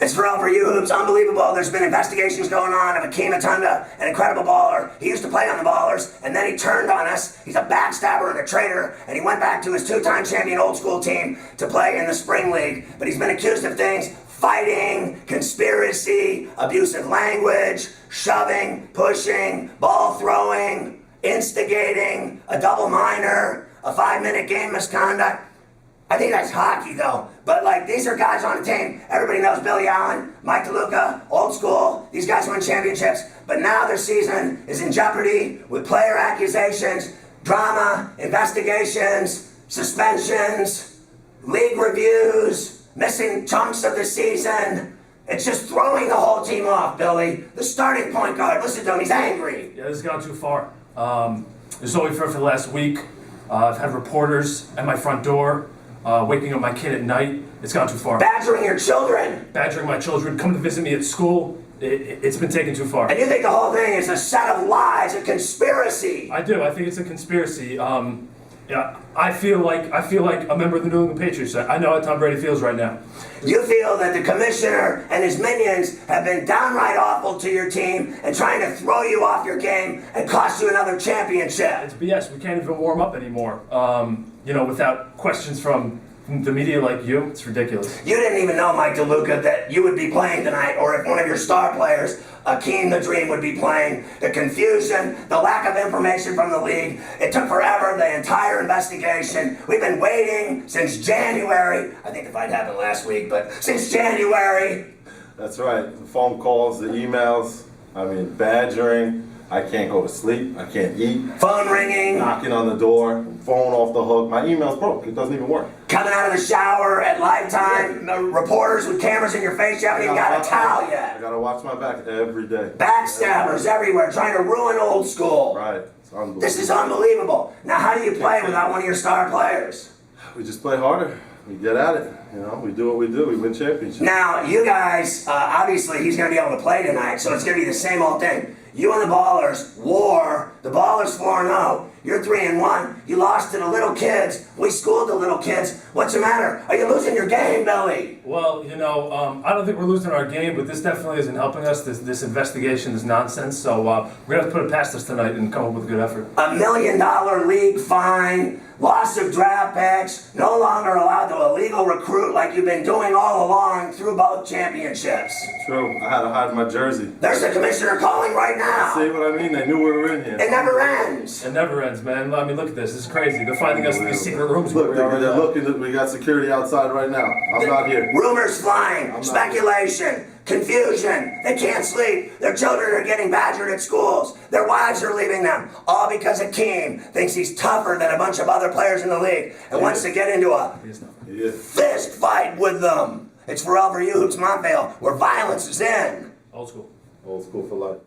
It's for you hoops. Unbelievable. There's been investigations going on of Akeem Atunda, an incredible baller. He used to play on the Ballers, and then he turned on us. He's a backstabber and a traitor, and he went back to his two-time champion old school team to play in the Spring League. But he's been accused of things: fighting, conspiracy, abusive language, shoving, pushing, ball throwing, instigating, a double minor, a 5-minute game misconduct. I think that's hockey, though. But, these are guys on the team. Everybody knows Billy Allen, Mike DeLuca, old school. These guys won championships. But now their season is in jeopardy with player accusations, drama, investigations, suspensions, league reviews, missing chunks of the season. It's just throwing the whole team off, Billy. The starting point guard, listen to him, he's angry. Yeah, this has gone too far. This is what we've heard for the last week. I've had reporters at my front door, waking up my kid at night. It's gone too far. Badgering your children. Badgering my children, come to visit me at school. It's been taken too far. And you think the whole thing is a set of lies, a conspiracy. I do. I think it's a conspiracy. Yeah, I feel like a member of the New England Patriots. I know how Tom Brady feels right now. You feel that the commissioner and his minions have been downright awful to your team and trying to throw you off your game and cost you another championship. It's BS. We can't even warm up anymore. Without questions from the media like you, it's ridiculous. You didn't even know, Mike DeLuca, that you would be playing tonight, or if one of your star players, Akeem the Dream, would be playing. The confusion, the lack of information from the league, it took forever, the entire investigation. We've been waiting since January. I think the fight happened last week, but since January. That's right. The phone calls, the emails, badgering. I can't go to sleep. I can't eat. Phone ringing. Knocking on the door. Phone off the hook. My email's broke. It doesn't even work. Coming out of the shower at Lifetime. Reporters with cameras in your face. You haven't even got a towel yet. I gotta watch my back every day. Backstabbers everywhere trying to ruin old school. Right. It's unbelievable. This is unbelievable. Now, how do you play without one of your star players? We just play harder. We get at it. We do what we do. We win championships. Now, you guys, obviously he's going to be able to play tonight, so it's going to be the same old thing. You and the Ballers, war. The Ballers 4-0. You're 3-1. You lost to the little kids. We schooled the little kids. What's the matter? Are you losing your game, Billy? Well, I don't think we're losing our game, but this definitely isn't helping us. This investigation is nonsense. So we're going to have to put it past us tonight and come up with a good effort. $1 million league fine, loss of draft picks, no longer allowed to illegal recruit like you've been doing all along through both championships. True. I had to hide my jersey. There's the commissioner calling right now. See what I mean? They knew we were in here. It never ends. It never ends, man. I mean, look at this. This is crazy. They're finding us in these secret rooms. Look, they're looking. We got security outside right now. I'm not here. Rumors flying, speculation, confusion. They can't sleep. Their children are getting badgered at schools. Their wives are leaving them. All because Akeem thinks he's tougher than a bunch of other players in the league and wants to get into a fist fight with them. It's for you, Hoops Montvale, where violence is in. Old school. Old school for life.